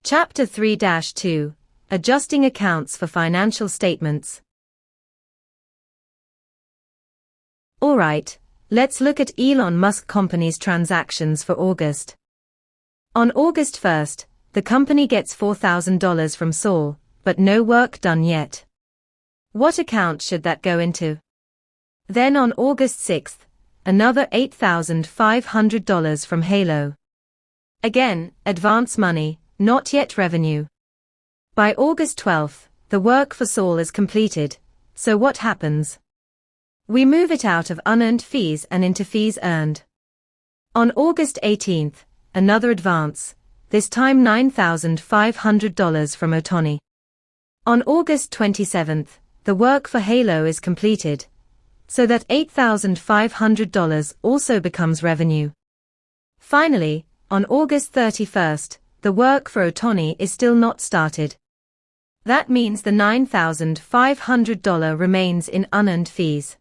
Chapter 3-2 Adjusting Accounts for Financial Statements. Alright, let's look at Elon Musk Company's transactions for August. On August 1st, the company gets $4,000 from Saul, but no work done yet. What account should that go into? Then on August 6th, another $8,500 from Halo. Again, advance money, not yet revenue. By August 12th, the work for Saul is completed, so what happens? We move it out of unearned fees and into fees earned. On August 18th, another advance, this time $9,500 from Otani. On August 27th, the work for Halo is completed, so that $8,500 also becomes revenue. Finally, on August 31st, the work for Otani is still not started. That means the $9,500 remains in unearned fees.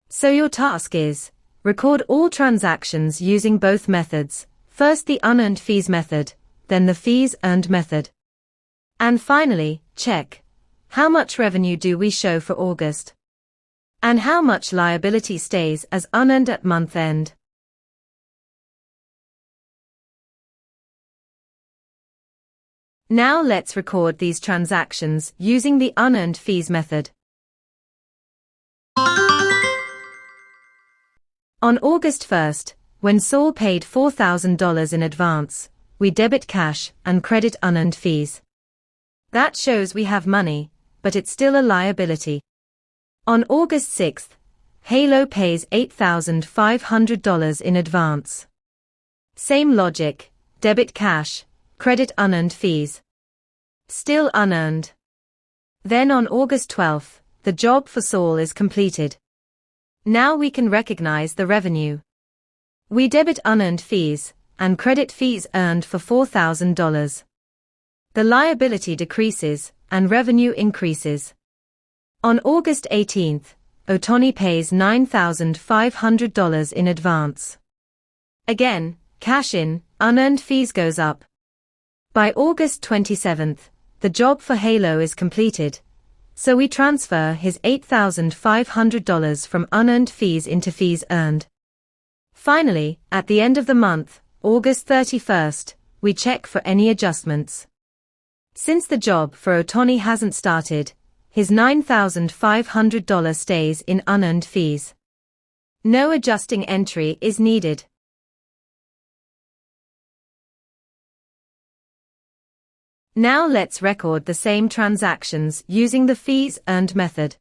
So your task is, record all transactions using both methods, first the unearned fees method, then the fees earned method. And finally, check, how much revenue do we show for August? And how much liability stays as unearned at month end? Now let's record these transactions using the unearned fees method. On August 1st, when Saul paid $4,000 in advance, we debit cash and credit unearned fees. That shows we have money, but it's still a liability. On August 6th, Halo pays $8,500 in advance. Same logic, debit cash, credit unearned fees. Still unearned. Then on August 12th, the job for Saul is completed. Now we can recognize the revenue. We debit unearned fees, and credit fees earned for $4,000. The liability decreases, and revenue increases. On August 18th, Otani pays $9,500 in advance. Again, cash in, unearned fees goes up. By August 27th, the job for Halo is completed, so we transfer his $8,500 from unearned fees into fees earned. Finally, at the end of the month, August 31st, we check for any adjustments. Since the job for Otani hasn't started, his $9,500 stays in unearned fees. No adjusting entry is needed. Now let's record the same transactions using the fees earned method.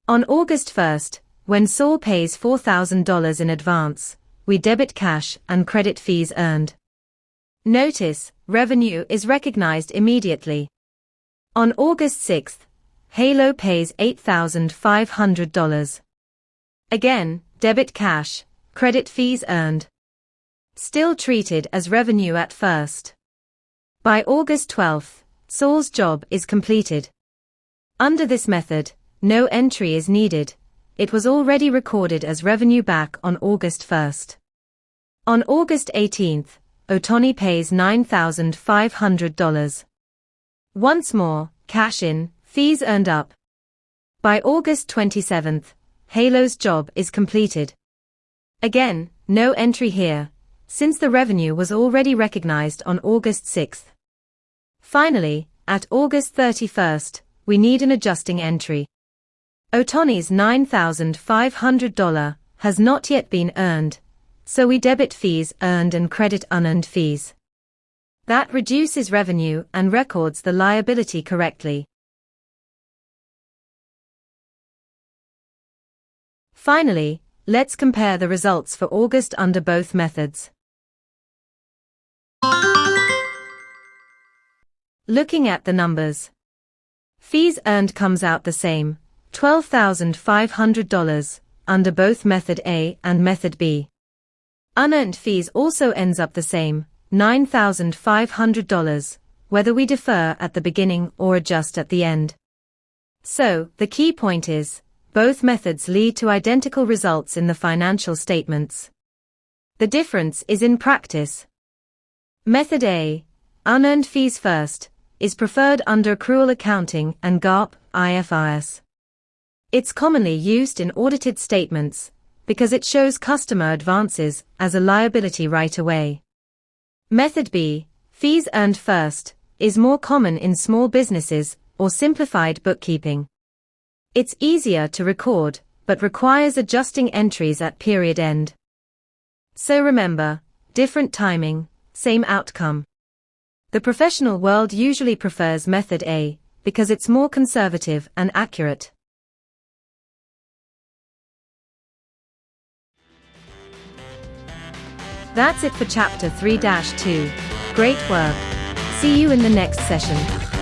On August 1st, when Saul pays $4,000 in advance, we debit cash and credit fees earned. Notice, revenue is recognized immediately. On August 6th, Halo pays $8,500. Again, debit cash, credit fees earned. Still treated as revenue at first. By August 12th, Saul's job is completed. Under this method, no entry is needed. It was already recorded as revenue back on August 1st. On August 18th, Otani pays $9,500. Once more, cash in, fees earned up. By August 27th, Halo's job is completed. Again, no entry here, since the revenue was already recognized on August 6th. Finally, at August 31st, we need an adjusting entry. Otani's $9,500 has not yet been earned, so we debit fees earned and credit unearned fees. That reduces revenue and records the liability correctly. Finally, let's compare the results for August under both methods. Looking at the numbers. Fees earned comes out the same, $12,500, under both Method A and Method B. Unearned fees also ends up the same, $9,500, whether we defer at the beginning or adjust at the end. So, the key point is, both methods lead to identical results in the financial statements. The difference is in practice. Method A, unearned fees first, is preferred under accrual accounting and GAAP, IFRS. It's commonly used in audited statements because it shows customer advances as a liability right away. Method B, fees earned first, is more common in small businesses or simplified bookkeeping. It's easier to record, but requires adjusting entries at period end. So remember, different timing, same outcome. The professional world usually prefers Method A because it's more conservative and accurate. That's it for Chapter 3-2. Great work. See you in the next session.